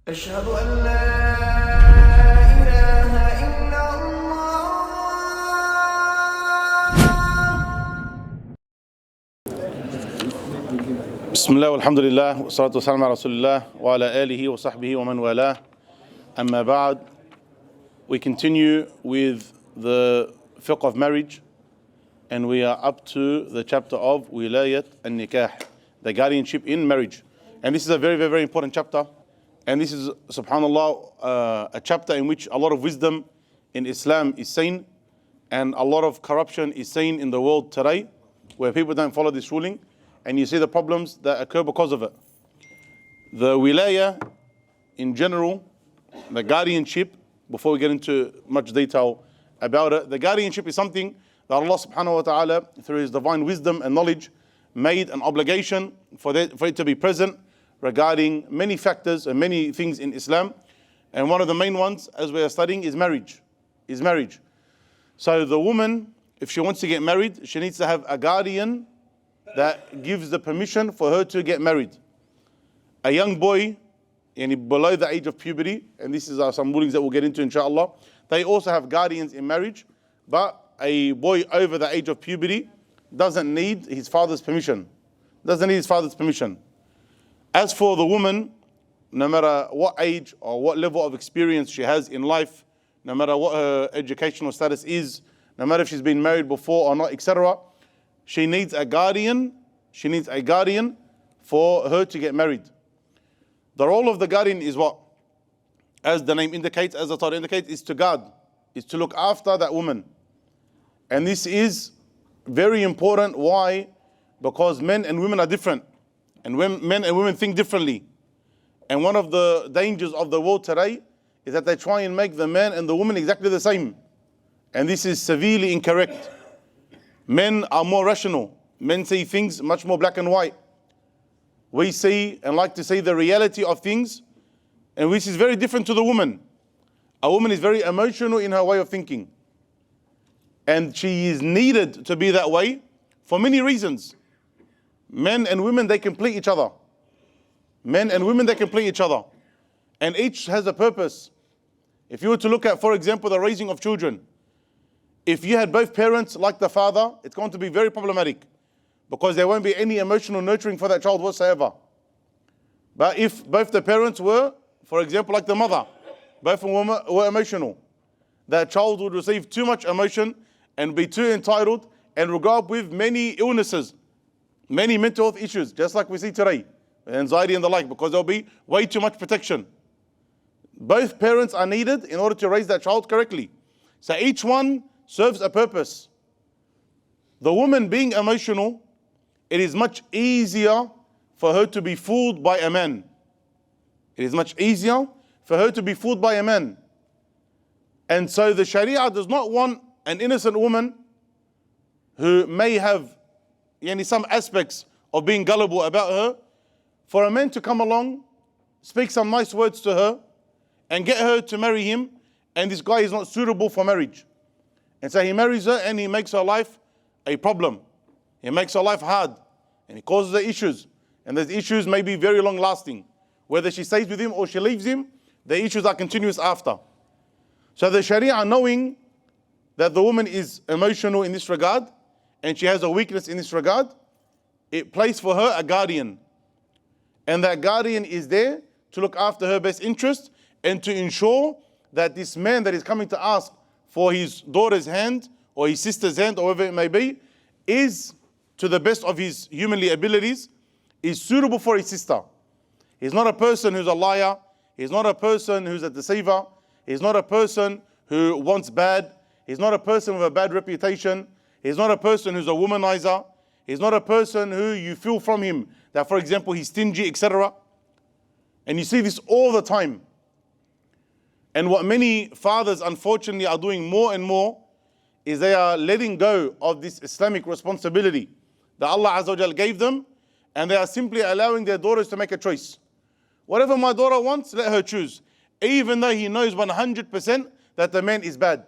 أشهد أن لا إله إلا الله. بسم الله والحمد لله والصلاة والسلام على رسول الله وعلى آله وصحبه ومن والاه. أما بعد, we continue with the fiqh of marriage, and we are up to the chapter of wilayat al-nikah, the guardianship in marriage. And this is a very, very, very important chapter. And this is, subhanAllah, a chapter in which a lot of wisdom in Islam is seen, and a lot of corruption is seen in the world today, where people don't follow this ruling, and you see the problems that occur because of it. The wilaya in general, the guardianship, before we get into much detail about it, the guardianship is something that Allah subhanahu wa ta'ala, through His divine wisdom and knowledge, made an obligation for it to be present regarding many factors and many things in Islam. And one of the main ones, as we are studying, is marriage. So the woman, if she wants to get married, she needs to have a guardian that gives the permission for her to get married. A young boy, below the age of puberty, and this is some rulings that we'll get into inshallah, they also have guardians in marriage, but a boy over the age of puberty doesn't need his father's permission. As for the woman, no matter what age or what level of experience she has in life, no matter what her educational status is, no matter if she's been married before or not, etc., she needs a guardian. She needs a guardian for her to get married. The role of the guardian is what? As the name indicates, as the title indicates, is to guard, is to look after that woman. And this is very important. Why? Because men and women are different. And men and women think differently. And one of the dangers of the world today is that they try and make the man and the woman exactly the same. And this is severely incorrect. Men are more rational. Men see things much more black and white. We see and like to see the reality of things, and which is very different to the woman. A woman is very emotional in her way of thinking. And she is needed to be that way for many reasons. Men and women, they complete each other. And each has a purpose. If you were to look at, for example, the raising of children, if you had both parents like the father, it's going to be very problematic, because there won't be any emotional nurturing for that child whatsoever. But if both the parents were, for example, like the mother, both of them were emotional, that child would receive too much emotion and be too entitled and will grow up with many illnesses, many mental health issues, just like we see today, anxiety and the like, because there'll be way too much protection. Both parents are needed in order to raise that child correctly. So each one serves a purpose. The woman being emotional, it is much easier for her to be fooled by a man. And so the Sharia does not want an innocent woman who may have some aspects of being gullible about her, for a man to come along, speak some nice words to her, and get her to marry him, and this guy is not suitable for marriage. And so he marries her and he makes her life a problem. He makes her life hard, and he causes her issues. And those issues may be very long lasting. Whether she stays with him or she leaves him, the issues are continuous after. So the Sharia, knowing that the woman is emotional in this regard, and she has a weakness in this regard, it placed for her a guardian. And that guardian is there to look after her best interest and to ensure that this man that is coming to ask for his daughter's hand or his sister's hand or whatever it may be, is, to the best of his humanly abilities, is suitable for his sister. He's not a person who's a liar. He's not a person who's a deceiver. He's not a person who wants bad. He's not a person with a bad reputation. He's not a person who's a womanizer. He's not a person who you feel from him that, for example, he's stingy, etc. And you see this all the time. And what many fathers, unfortunately, are doing more and more is they are letting go of this Islamic responsibility that Allah Azza wa Jal gave them, and they are simply allowing their daughters to make a choice. Whatever my daughter wants, let her choose. Even though he knows 100% that the man is bad.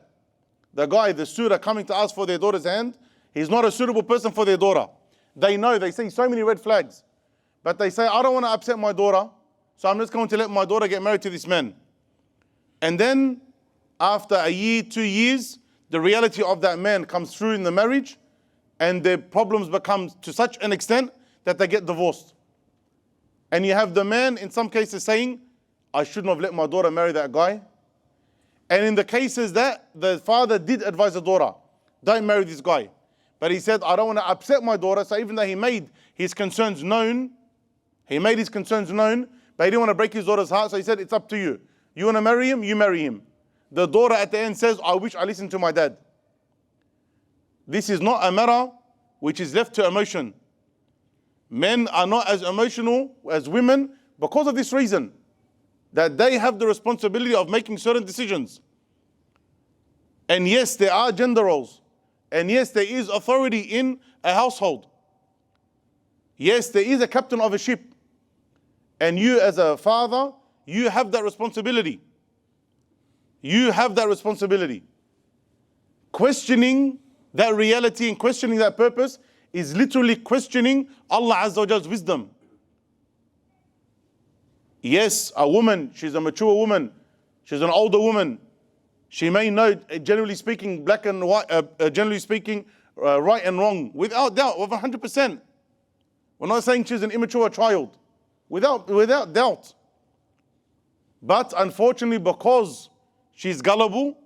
The guy, the suitor coming to ask for their daughter's hand, he's not a suitable person for their daughter. They know, they see so many red flags. But they say, I don't want to upset my daughter. so I'm just going to let my daughter get married to this man. And then after a year, 2 years, the reality of that man comes through in the marriage, and the problems become to such an extent that they get divorced. And you have the man in some cases saying, I shouldn't have let my daughter marry that guy. And in the cases that the father did advise the daughter, don't marry this guy. But he said, I don't want to upset my daughter. So even though he made his concerns known, but he didn't want to break his daughter's heart. So he said, it's up to you. You want to marry him? You marry him. The daughter at the end says, I wish I listened to my dad. This is not a matter which is left to emotion. Men are not as emotional as women because of this reason, that they have the responsibility of making certain decisions. And yes, there are gender roles. And yes, there is authority in a household. Yes, there is a captain of a ship. And you as a father, you have that responsibility. You have that responsibility. Questioning that reality and questioning that purpose is literally questioning Allah Azza wa Jall's wisdom. Yes, a woman, she's a mature woman, she's an older woman. She may know, generally speaking, black and white, generally speaking, right and wrong, without doubt, of 100%. We're not saying she's an immature child, without doubt. But unfortunately, because she's gullible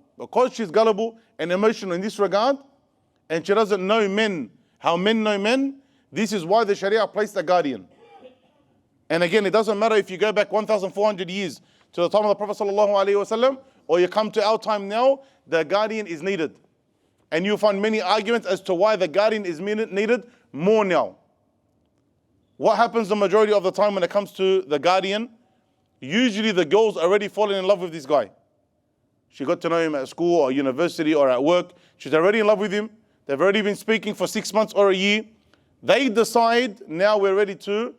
and emotional in this regard, and she doesn't know men, how men know men, this is why the Sharia placed a guardian. And again, it doesn't matter if you go back 1,400 years to the time of the Prophet ﷺ, or you come to our time now, the guardian is needed. And you'll find many arguments as to why the guardian is needed more now. What happens the majority of the time when it comes to the guardian? Usually the girl's already fallen in love with this guy. She got to know him at school or university or at work. She's already in love with him. They've already been speaking for 6 months or a year. They decide, now we're ready to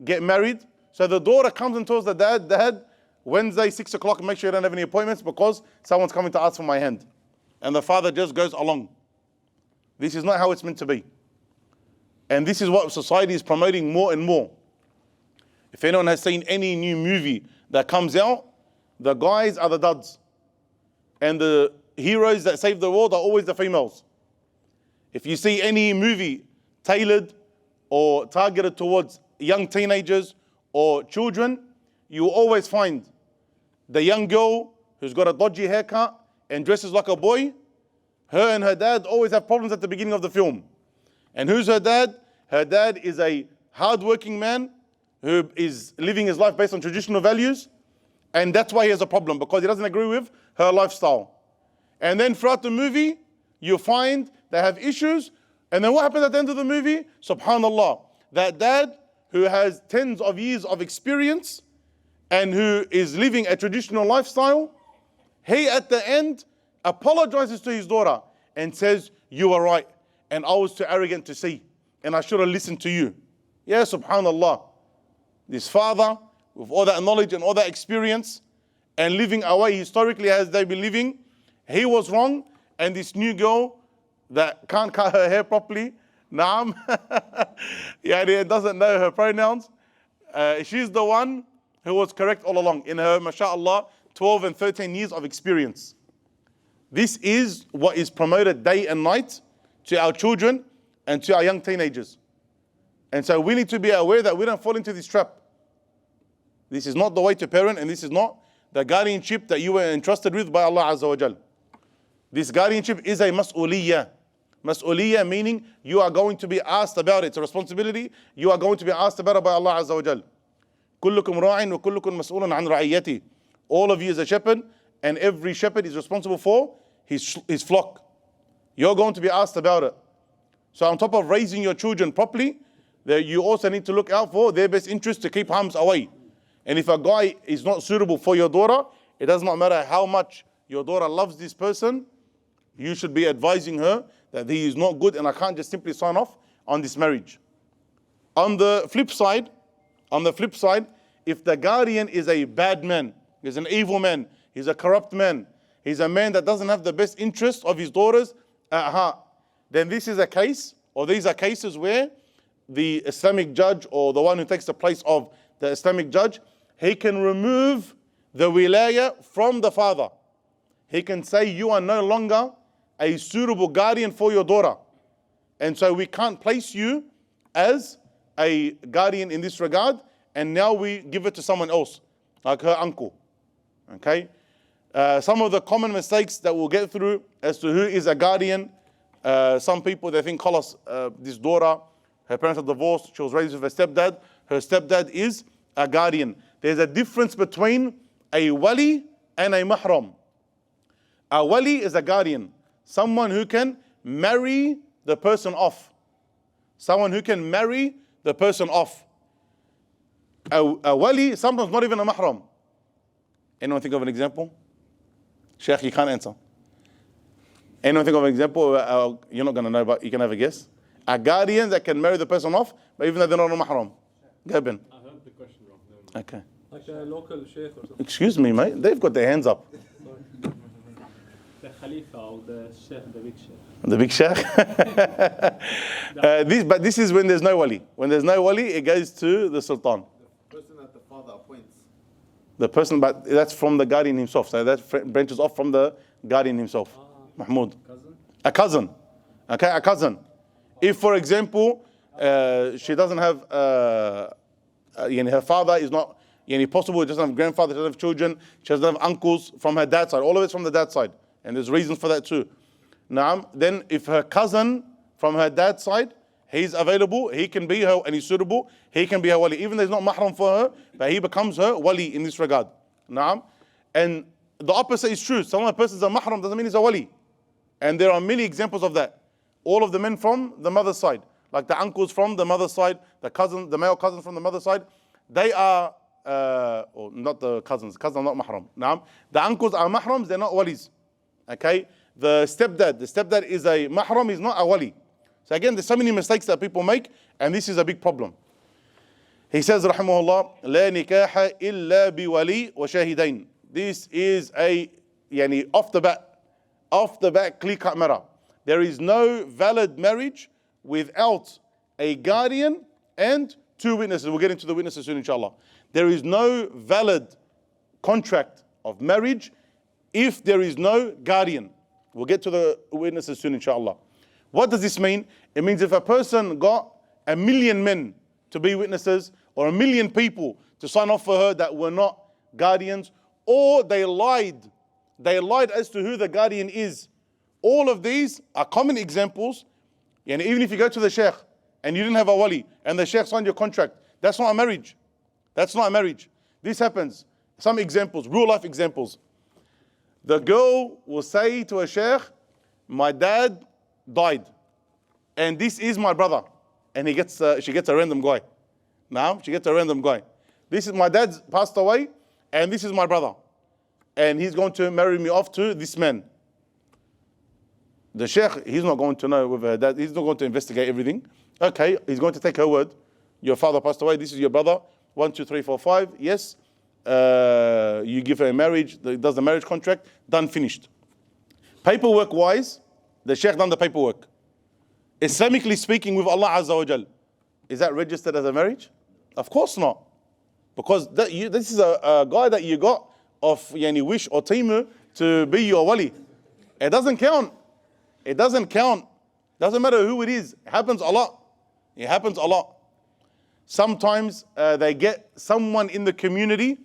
get married. So the daughter comes and tells the dad, Wednesday, 6 o'clock, make sure you don't have any appointments because someone's coming to ask for my hand. And the father just goes along. This is not how it's meant to be. And this is what society is promoting more and more. If anyone has seen any new movie that comes out, the guys are the duds. And the heroes that save the world are always the females. If you see any movie tailored or targeted towards young teenagers or children, you will always find the young girl who's got a dodgy haircut and dresses like a boy. Her and her dad always have problems at the beginning of the film. And who's her dad? Her dad is a hard-working man who is living his life based on traditional values. And that's why he has a problem, because he doesn't agree with her lifestyle. And then throughout the movie, you find they have issues. And then what happens at the end of the movie? SubhanAllah, that dad who has tens of years of experience and who is living a traditional lifestyle, he at the end apologizes to his daughter and says, you were right, and I was too arrogant to see, and I should have listened to you. Yeah, SubhanAllah. This father, with all that knowledge and all that experience, and living away historically as they've been living, he was wrong, and this new girl that can't cut her hair properly, Naam, doesn't know her pronouns, she's the one who was correct all along in her, mashallah, 12 and 13 years of experience. This is what is promoted day and night to our children and to our young teenagers. And so we need to be aware that we don't fall into this trap. This is not the way to parent, and this is not the guardianship that you were entrusted with by Allah Azza wa Jal. This guardianship is a mas'uliyah. Mas'uliyah meaning you are going to be asked about it. It's a responsibility. You are going to be asked about it by Allah Azza wa Jal. كلكم راع وكلكم مسؤول عن رعيته. All of you is a shepherd, and every shepherd is responsible for his flock. You're going to be asked about it. So on top of raising your children properly, you also need to look out for their best interest to keep harms away. And if a guy is not suitable for your daughter, it does not matter how much your daughter loves this person, you should be advising her that he is not good and I can't just simply sign off on this marriage. On the flip side, if the guardian is a bad man, he's an evil man, he's a corrupt man, he's a man that doesn't have the best interest of his daughters at heart, then this is a case, or these are cases where the Islamic judge or the one who takes the place of the Islamic judge he can remove the wilaya from the father. He can say, you are no longer a suitable guardian for your daughter. And so we can't place you as a guardian in this regard, and now we give it to someone else, like her uncle. Okay? Some of the common mistakes that we'll get through as to who is a guardian. Some people, they think, Khalas, this daughter, her parents are divorced, she was raised with her stepdad. Her stepdad is a guardian. There's a difference between a wali and a mahram. A wali is a guardian, someone who can marry the person off. Someone who can marry the person off. A wali, sometimes not even a mahram. Anyone think of an example? Sheikh, you can't answer. Anyone think of an example? You're not going to know, but you can have a guess. A guardian that can marry the person off, but even though they're not a mahram. Go, Ben. I heard the question wrong. Okay. Like a local sheikh or something. Excuse me, mate. They've got their hands up. The Khalifa or the sheikh, the big sheikh. The big sheikh. But this is when there's no wali. When there's no wali, it goes to the sultan. The person that the father appoints. The person, but that's from the guardian himself. So that branches off from the guardian himself. Mahmoud. Cousin? A cousin. Okay, a cousin. If, for example, she doesn't have, her father is not, possible, she doesn't have grandfather, she doesn't have children, she doesn't have uncles from her dad's side. All of it's from the dad's side. And there's reasons for that too. Now, then if her cousin from her dad's side, he's available, he can be her, and he's suitable, he can be her wali. Even though he's not mahram for her, but he becomes her wali in this regard. Now, and the opposite is true. Some of the persons are mahram doesn't mean he's a wali. And there are many examples of that. All of the men from the mother's side, like the uncles from the mother's side, the male cousins from the mother's side, they are, or not the cousins are not mahram. Now, the uncles are mahrams, they're not walis. Okay? The stepdad is a mahram, is not a wali. So again, there's so many mistakes that people make, and this is a big problem. He says, rahimahullah, لا نكاح إلا بولي وشاهدين. This is a, off the bat, clear-cut matter. There is no valid marriage without a guardian and two witnesses. We'll get into the witnesses soon, inshallah. There is no valid contract of marriage if there is no guardian. We'll get to the witnesses soon, inshallah. What does this mean? It means if a person got 1 million men to be witnesses, or 1 million people to sign off for her that were not guardians, or they lied as to who the guardian is. All of these are common examples. And even if you go to the sheikh and you didn't have a wali and the sheikh signed your contract, that's not a marriage. That's not a marriage. This happens. Some examples, real life examples. The girl will say to a sheikh, my dad died and this is my brother. And she gets a random guy. Now, she gets a random guy. This is my dad's passed away and this is my brother. And he's going to marry me off to this man. The sheikh, he's not going to know with her dad, he's not going to investigate everything. Okay, he's going to take her word. Your father passed away, this is your brother. 1, 2, 3, 4, 5, yes. You give her a marriage, does the marriage contract, done, finished. Paperwork wise, the sheikh done the paperwork. Islamically speaking with Allah Azza wa Jal, is that registered as a marriage? Of course not. Because this is a guy that you got of wish or timu to be your wali. It doesn't count. It doesn't count. Doesn't matter who it is. It happens a lot. It happens a lot. Sometimes they get someone in the community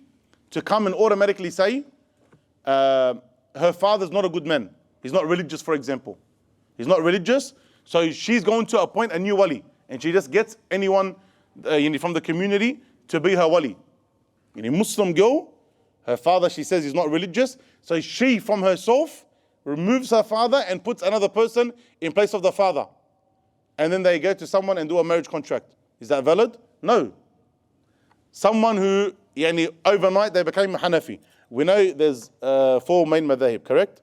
to come and automatically say, her father's not a good man. He's not religious, for example. He's not religious, so she's going to appoint a new wali. And she just gets anyone from the community to be her wali. Muslim girl, her father, she says, is not religious, so she from herself removes her father and puts another person in place of the father. And then they go to someone and do a marriage contract. Is that valid? No. Someone who, overnight they became Hanafi. We know there's 4 main madhahib, correct?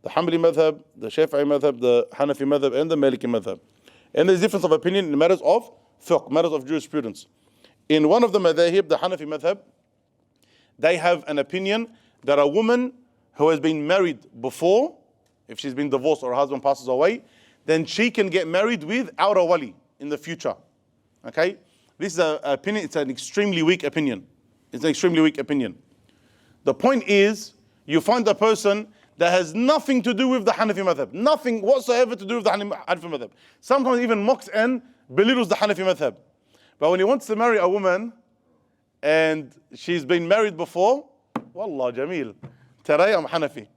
The Hanbali madhab, the Shafi'i madhab, the Hanafi madhab, and the Maliki madhab. And there's difference of opinion in matters of fiqh, matters of jurisprudence. In one of the madhahib, the Hanafi madhab, they have an opinion that a woman who has been married before, if she's been divorced or her husband passes away, then she can get married without a wali in the future. Okay? This is an opinion, it's an extremely weak opinion. It's an extremely weak opinion. The point is, you find a person that has nothing to do with the Hanafi madhab, nothing whatsoever to do with the Hanafi madhab. Sometimes even mocks and belittles the Hanafi madhab. But when he wants to marry a woman and she's been married before, Wallah Jameel, today I'm Hanafi.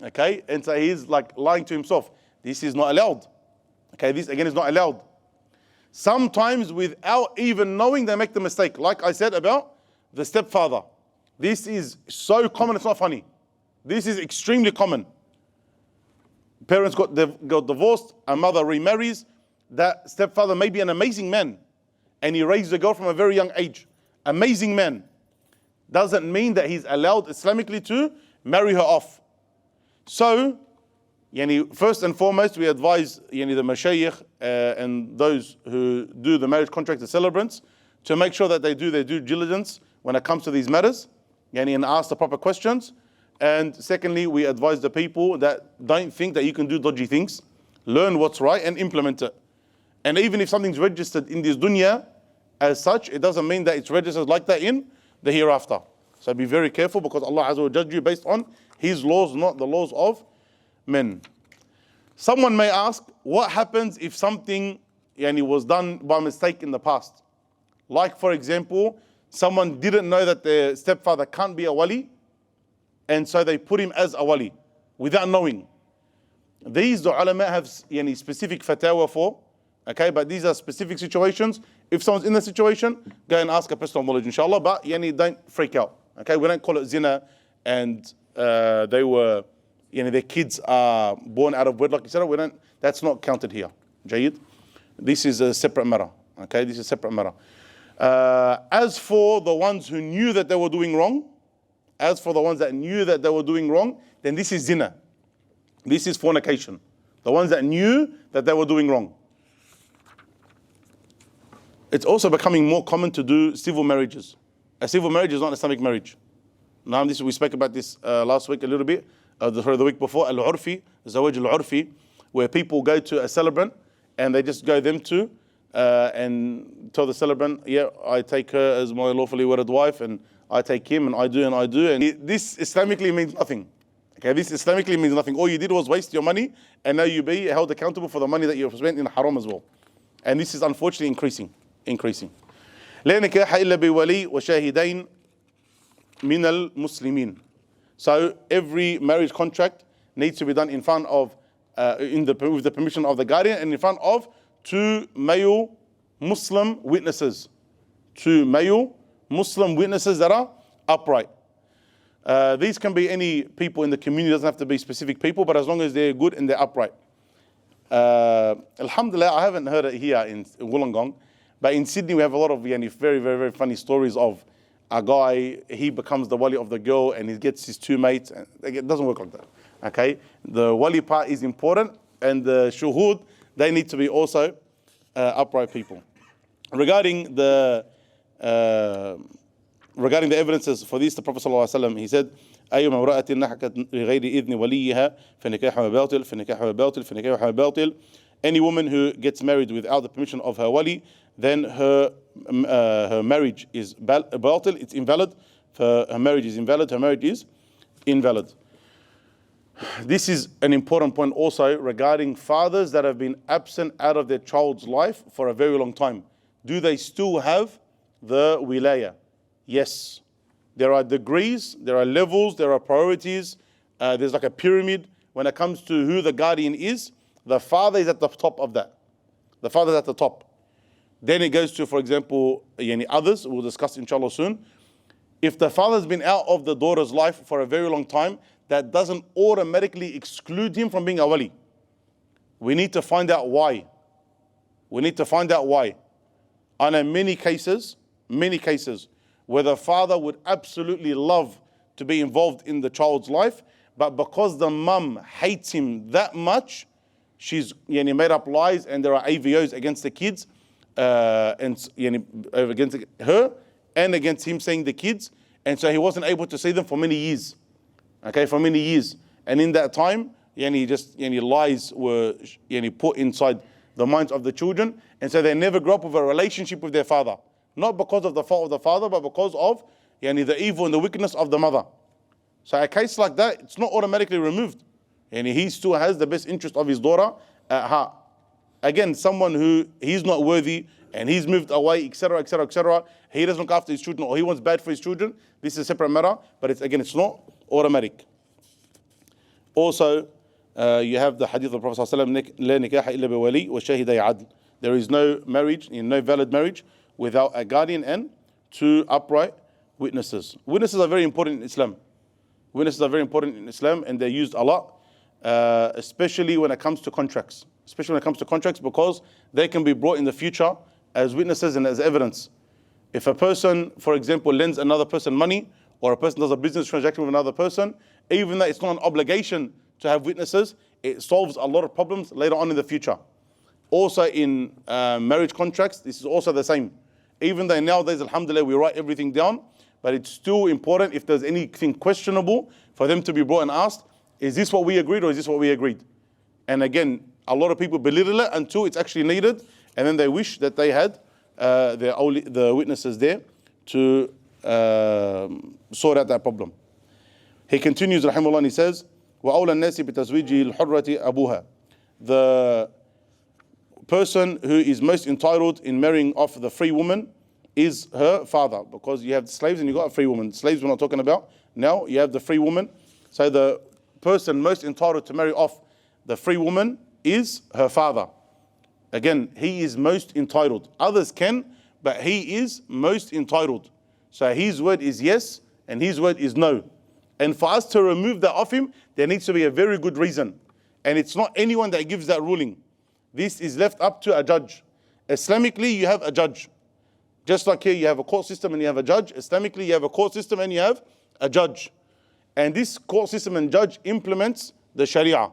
Okay, and so he's like lying to himself. This is not allowed. Okay, this again is not allowed. Sometimes without even knowing, they make the mistake. Like I said about the stepfather. This is so common, it's not funny. This is extremely common. Parents got divorced, a mother remarries. That stepfather may be an amazing man, and he raised the girl from a very young age. Amazing man. Doesn't mean that he's allowed Islamically to marry her off. So, first and foremost, we advise the mashayikh and those who do the marriage contract, the celebrants, to make sure that they do their due diligence when it comes to these matters, and ask the proper questions. And secondly, we advise the people that don't think that you can do dodgy things, learn what's right and implement it. And even if something's registered in this dunya as such, it doesn't mean that it's registered like that in the hereafter. So be very careful, because Allah Azza wa judge you based on His laws, not the laws of men. Someone may ask, what happens if something was done by mistake in the past? Like, for example, someone didn't know that their stepfather can't be a wali, and so they put him as a wali without knowing. These the ulama have specific fatwa for, okay, but these are specific situations. If someone's in the situation, go and ask a person of knowledge, inshallah, but don't freak out. Okay, we don't call it zina, and they were, their kids are born out of wedlock, etc. That's not counted here. Jayyid. This is a separate matter. Okay, this is a separate matter. As for the ones who knew that they were doing wrong, then this is zina. This is fornication. The ones that knew that they were doing wrong. It's also becoming more common to do civil marriages. A civil marriage is not an Islamic marriage. Now, we spoke about this last week a little bit, the week before, al-urfi, zawaj al-urfi, where people go to a celebrant and they just go them to and tell the celebrant, yeah, I take her as my lawfully wedded wife, and I take him, and I do. And this Islamically means nothing. Okay, this Islamically means nothing. All you did was waste your money, and now you be held accountable for the money that you've spent in haram as well. And this is unfortunately increasing. لا نكاح إلا بولي وشاهدين من المسلمين. So every marriage contract needs to be done in front of, with the permission of the guardian, and in front of two male Muslim witnesses. Two male Muslim witnesses that are upright. These can be any people in the community, doesn't have to be specific people, but as long as they're good and they're upright. Alhamdulillah, I haven't heard it here in Wollongong, but in Sydney we have a lot of very, very, very funny stories of a guy, he becomes the wali of the girl and he gets his two mates. And it doesn't work like that. Okay, the wali part is important, and the shuhud, they need to be also upright people. Regarding the evidences for this, the Prophet ﷺ, he said, أيما امرأة نحكت بغير إذن وليها فنكاحها باطل فنكاحها باطل فنكاحها باطل. Any woman who gets married without the permission of her wali, then her marriage is batil, it's invalid. Her marriage is invalid, her marriage is invalid. This is an important point also regarding fathers that have been absent out of their child's life for a very long time. Do they still have the wilaya? Yes. There are degrees, there are levels, there are priorities. There's like a pyramid when it comes to who the guardian is. The father is at the top of that. The father is at the top. Then it goes to, for example, others, we'll discuss inshallah soon. If the father has been out of the daughter's life for a very long time, that doesn't automatically exclude him from being a wali. We need to find out why. I know many cases where the father would absolutely love to be involved in the child's life, but because the mum hates him that much, she's made up lies, and there are AVOs against the kids, and against her and against him saying the kids, and so he wasn't able to see them for many years. Okay, for many years. And in that time, lies were put inside the minds of the children, and so they never grew up with a relationship with their father. Not because of the fault of the father, but because of the evil and the wickedness of the mother. So a case like that, it's not automatically removed. And he still has the best interest of his daughter at heart. Again, someone who he's not worthy and he's moved away, etc., etc., etc. He doesn't look after his children or he wants bad for his children. This is a separate matter, but it's not automatic. Also, you have the hadith of the Prophet ﷺ, لا نكاح إلا بولي وشاهدي عدل. There is no marriage, no valid marriage without a guardian and two upright witnesses. Witnesses are very important in Islam. Witnesses are very important in Islam and they're used a lot, especially when it comes to contracts. Especially when it comes to contracts because they can be brought in the future as witnesses and as evidence. If a person, for example, lends another person money or a person does a business transaction with another person, even though it's not an obligation to have witnesses, it solves a lot of problems later on in the future. Also in marriage contracts, this is also the same. Even though nowadays, alhamdulillah, we write everything down, but it's still important if there's anything questionable for them to be brought and asked, is this what we agreed or is this what we agreed? And again, a lot of people belittle it until it's actually needed, and then they wish that they had the witnesses there to sort out that problem. He continues, rahimahullah, and he says, وَأَوْلَى النَّاسِ بِتَزْوِيجِ الْحُرَّةِ أَبُوهَا. The person who is most entitled in marrying off the free woman is her father, because you have slaves and you got a free woman. Slaves we're not talking about. Now you have the free woman. So the person most entitled to marry off the free woman is her father. Again, he is most entitled. Others can, but he is most entitled. So his word is yes and his word is no. And for us to remove that off him, there needs to be a very good reason. And it's not anyone that gives that ruling. This is left up to a judge. Islamically, you have a judge. Just like here, you have a court system and you have a judge. Islamically, you have a court system and you have a judge. And this court system and judge implements the Sharia.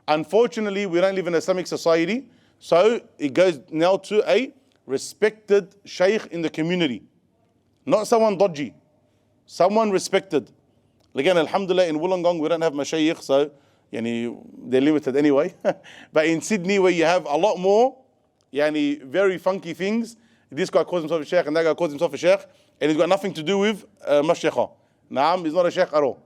Unfortunately, we don't live in an Islamic society, so it goes now to a respected shaykh in the community. Not someone dodgy, someone respected. Again, alhamdulillah, in Wollongong, we don't have mashayikh, so they're limited anyway. But in Sydney, where you have a lot more very funky things, this guy calls himself a sheikh and that guy calls himself a sheikh, and it's got nothing to do with mashayikha. Naam, he's not a sheikh at all.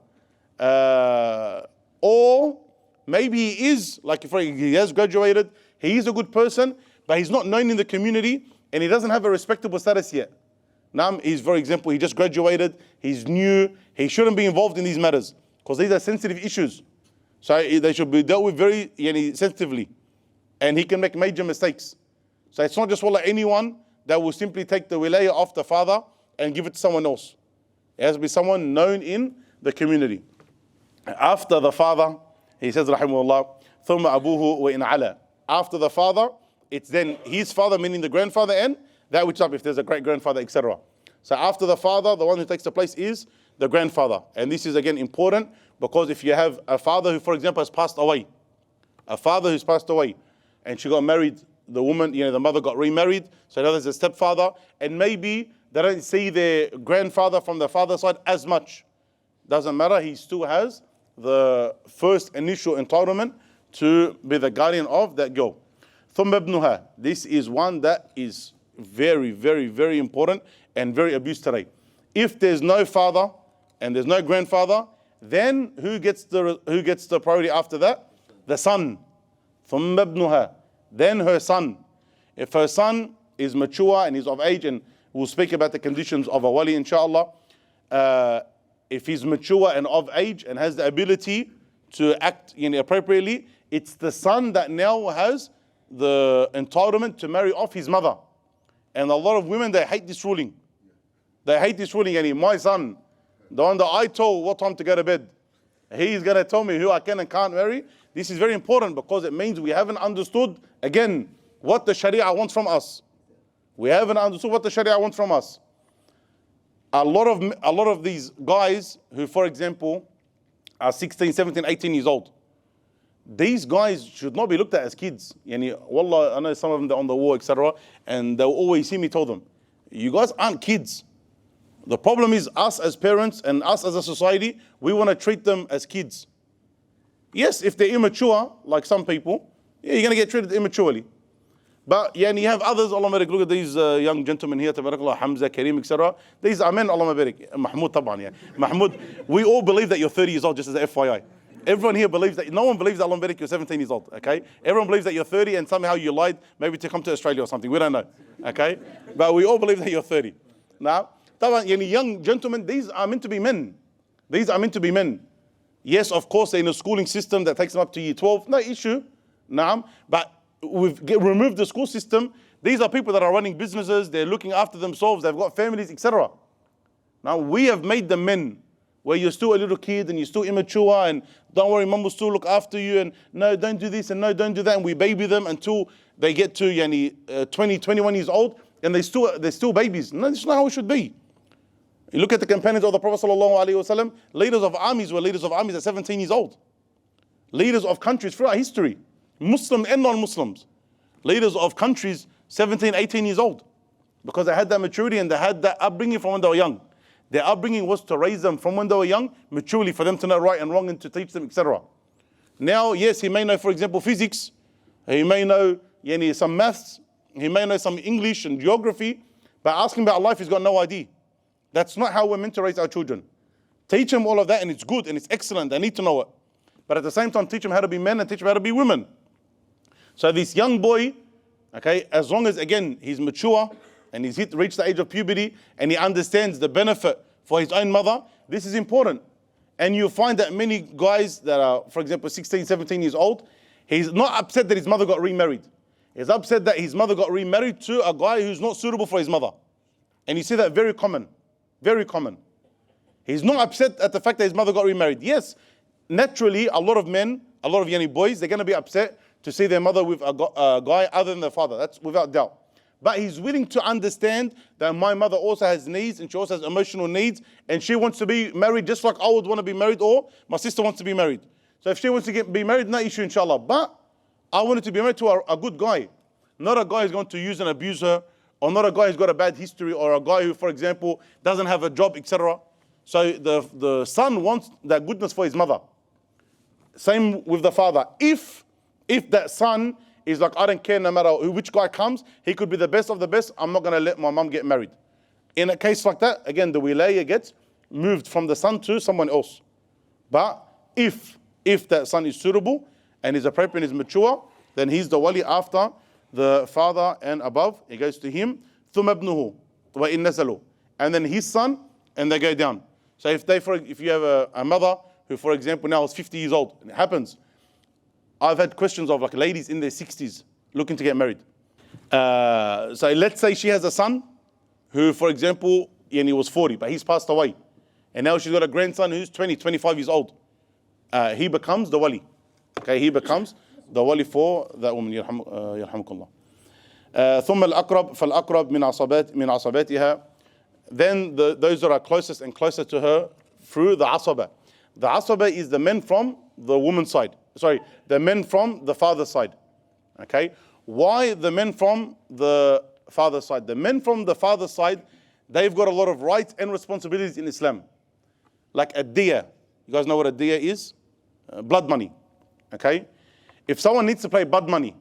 Or maybe he is, like he has graduated, he is a good person, but he's not known in the community and he doesn't have a respectable status yet. Naam, he's, for example, he just graduated, he's new, he shouldn't be involved in these matters because these are sensitive issues. So they should be dealt with very sensitively. And he can make major mistakes. So it's not just anyone that will simply take the wilayah off the father and give it to someone else. It has to be someone known in the community. After the father, he says, rahimahullah, ثُمَّ أَبُوهُ وَإِنْ عَلَى. After the father, it's then his father, meaning the grandfather, and that which up if there's a great-grandfather, etc. So after the father, the one who takes the place is the grandfather. And this is again important because if you have a father who, for example, has passed away, a father who's passed away, and she got married, the woman, the mother got remarried, so now there's a stepfather, and maybe they don't see their grandfather from the father's side as much. Doesn't matter, he still has the first initial entitlement to be the guardian of that girl. ثُمَّ ابْنُهَا. This is one that is very, very, very important and very abused today. If there's no father and there's no grandfather, then who gets the priority after that? The son. ثُمَّ ابْنُهَا. Then her son. If her son is mature and he's of age, and we'll speak about the conditions of a wali inshallah, if he's mature and of age and has the ability to act appropriately, it's the son that now has the entitlement to marry off his mother. And a lot of women, they hate this ruling. They hate this ruling. My son, the one that I told what time to go to bed, he's going to tell me who I can and can't marry. This is very important because it means we haven't understood, again, what the Sharia wants from us. We haven't understood what the Sharia wants from us. A lot of these guys who, for example, are 16, 17, 18 years old, these guys should not be looked at as kids. Wallah, I know some of them, they're on the war, etc. And they'll always hear me tell them, you guys aren't kids. The problem is us as parents and us as a society, we want to treat them as kids. Yes, if they're immature, like some people, you're going to get treated immaturely. But yeah, and you have others, Allah Mabarak. Look at these young gentlemen here, Tabarakallah, Hamza, Kareem, etc. These are men, Allah Mabarak. Mahmoud, taban, yeah. Mahmoud, we all believe that you're 30 years old, just as a FYI. Everyone here believes that, no one believes that Allah Mabarak, you're 17 years old, okay? Everyone believes that you're 30 and somehow you lied, maybe to come to Australia or something, we don't know, okay? But we all believe that you're 30. Now, taban, yani young gentlemen, these are meant to be men. These are meant to be men. Yes, of course, they're in a schooling system that takes them up to year 12, no issue, naam, but we've removed the school system. These are people that are running businesses, they're looking after themselves, they've got families, etc. Now we have made them men, where you're still a little kid and you're still immature and don't worry, mum will still look after you and no, don't do this and no, don't do that, and we baby them until they get to 20, 21 years old and they're still babies. No, this is not how it should be. You look at the companions of the Prophet ﷺ, leaders of armies were leaders of armies at 17 years old. Leaders of countries throughout history, Muslim and non-Muslims, leaders of countries 17, 18 years old, because they had that maturity and they had that upbringing from when they were young. Their upbringing was to raise them from when they were young, maturely, for them to know right and wrong and to teach them, etc. Now, yes, he may know, for example, physics, he may know some maths, he may know some English and geography, but asking about life, he's got no idea. That's not how we're meant to raise our children. Teach them all of that and it's good and it's excellent, they need to know it. But at the same time, teach them how to be men and teach them how to be women. So this young boy, okay, as long as, again, he's mature and he's reached the age of puberty and he understands the benefit for his own mother, this is important. And you find that many guys that are, for example, 16, 17 years old, he's not upset that his mother got remarried. He's upset that his mother got remarried to a guy who's not suitable for his mother. And you see that very common, very common. He's not upset at the fact that his mother got remarried. Yes, naturally, a lot of men, a lot of young boys, they're going to be upset to see their mother with a guy other than their father. That's without doubt. But he's willing to understand that my mother also has needs and she also has emotional needs and she wants to be married just like I would want to be married, or my sister wants to be married. So if she wants to be married, no issue, inshallah. But I wanted to be married to a good guy, not a guy who's going to use and abuse her, or not a guy who's got a bad history, or a guy who, for example, doesn't have a job, etc. So the son wants that goodness for his mother. Same with the father. If that son is like, I don't care no matter which guy comes, he could be the best of the best, I'm not going to let my mum get married. In a case like that, again, the wilaya gets moved from the son to someone else. But if that son is suitable and is appropriate and is mature, then he's the wali after the father and above. He goes to him, ثُمَّ ابْنُهُ وَإِن نَزَلُوا, and then his son, and they go down. So if you have a mother who, for example, now is 50 years old, and it happens, I've had questions of like ladies in their 60s looking to get married. So let's say she has a son who, for example, he was 40, but he's passed away. And now she's got a grandson who's 20, 25 years old. He becomes the wali. Okay, he becomes the wali for that woman. يرحمك الله. ثم الأقرب فالأقرب من عصباتها. Then those that are closest and closer to her through the asaba. The asaba is the men from the woman's side. Sorry, the men from the father's side. Okay? Why the men from the father's side? The men from the father's side, they've got a lot of rights and responsibilities in Islam. Like a diya. You guys know what a diya is? Blood money. Okay? If someone needs to pay blood money,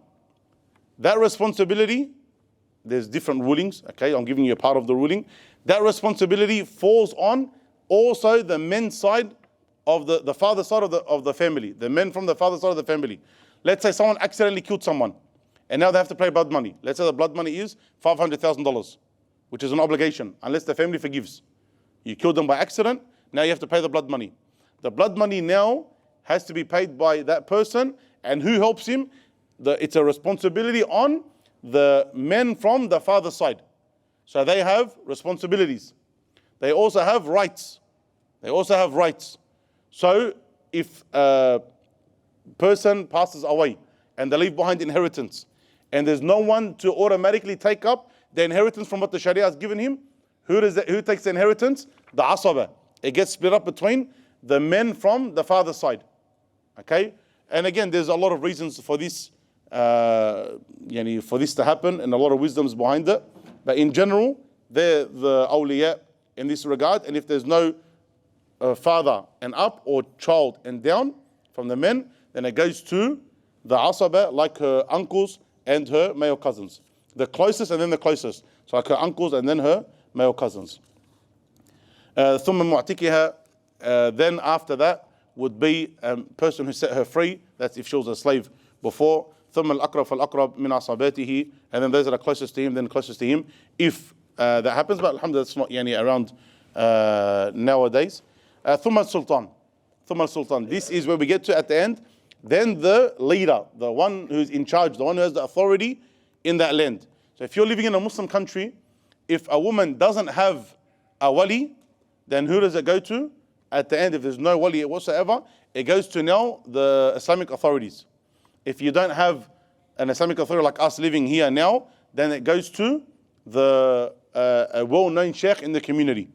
that responsibility, there's different rulings. Okay? I'm giving you a part of the ruling. That responsibility falls on also the men's side of the father's side of the family. The men from the father's side of the family. Let's say someone accidentally killed someone and now they have to pay blood money. Let's say the blood money is $500,000, which is an obligation unless the family forgives. You killed them by accident, now you have to pay the blood money. The blood money now has to be paid by that person, and who helps him? It's a responsibility on the men from the father's side. So they have responsibilities. They also have rights. So if a person passes away and they leave behind inheritance, and there's no one to automatically take up the inheritance from what the Sharia has given him, who takes the inheritance? The asaba. It gets split up between the men from the father's side. Okay? And again, there's a lot of reasons for this, for this to happen, and a lot of wisdoms behind it. But in general, they're the awliya in this regard. And if there's no father and up, or child and down from the men, then it goes to the asaba, like her uncles and her male cousins. The closest and then the closest. So like her uncles and then her male cousins. ثم معتكها, then after that would be a person who set her free. That's if she was a slave before. ثم الأقرب فالأقرب من عصباته, and then those that are closest to him, then closest to him. If that happens, but alhamdulillah, that's not around nowadays. ثم السلطان. ثم السلطان. This is where we get to at the end. Then the leader, the one who's in charge, the one who has the authority in that land. So if you're living in a Muslim country, if a woman doesn't have a wali, then who does it go to? At the end, if there's no wali whatsoever, it goes to now the Islamic authorities. If you don't have an Islamic authority like us living here now, then it goes to the a well-known sheikh in the community.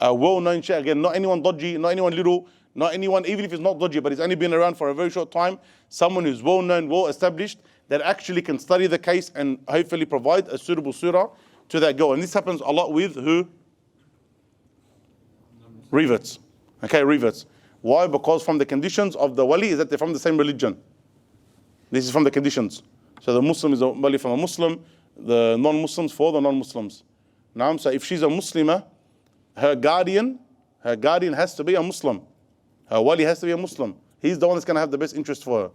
A well-known sheikh, again, not anyone dodgy, not anyone little, not anyone, even if it's not dodgy, but he's only been around for a very short time, someone who's well-known, well-established, that actually can study the case and hopefully provide a suitable surah to that girl. And this happens a lot with who? Reverts. Okay, reverts. Why? Because from the conditions of the wali is that they're from the same religion. This is from the conditions. So the Muslim is a wali from a Muslim, the non-Muslims for the non-Muslims. Now, so if she's a Muslimah, her guardian has to be a Muslim. Her wali has to be a Muslim. He's the one that's going to have the best interest for her.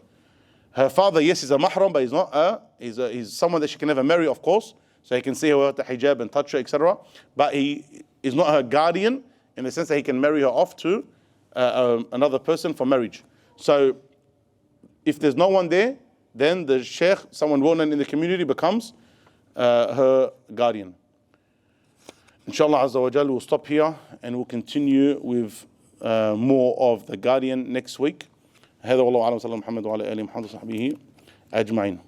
Her father, yes, he's a mahram, but he's not he's someone that she can never marry, of course. So he can see her with the hijab and touch her, etc. But he is not her guardian in the sense that he can marry her off to another person for marriage. So if there's no one there, then the sheikh, someone well known in the community, becomes her guardian. Inshallah Azza wa Jal, we'll stop here and we'll continue with more of the guardian next week. هذا والله أعلم. صلى الله عليه وسلم محمد وعلى آله محمد وصحبه أجمعين.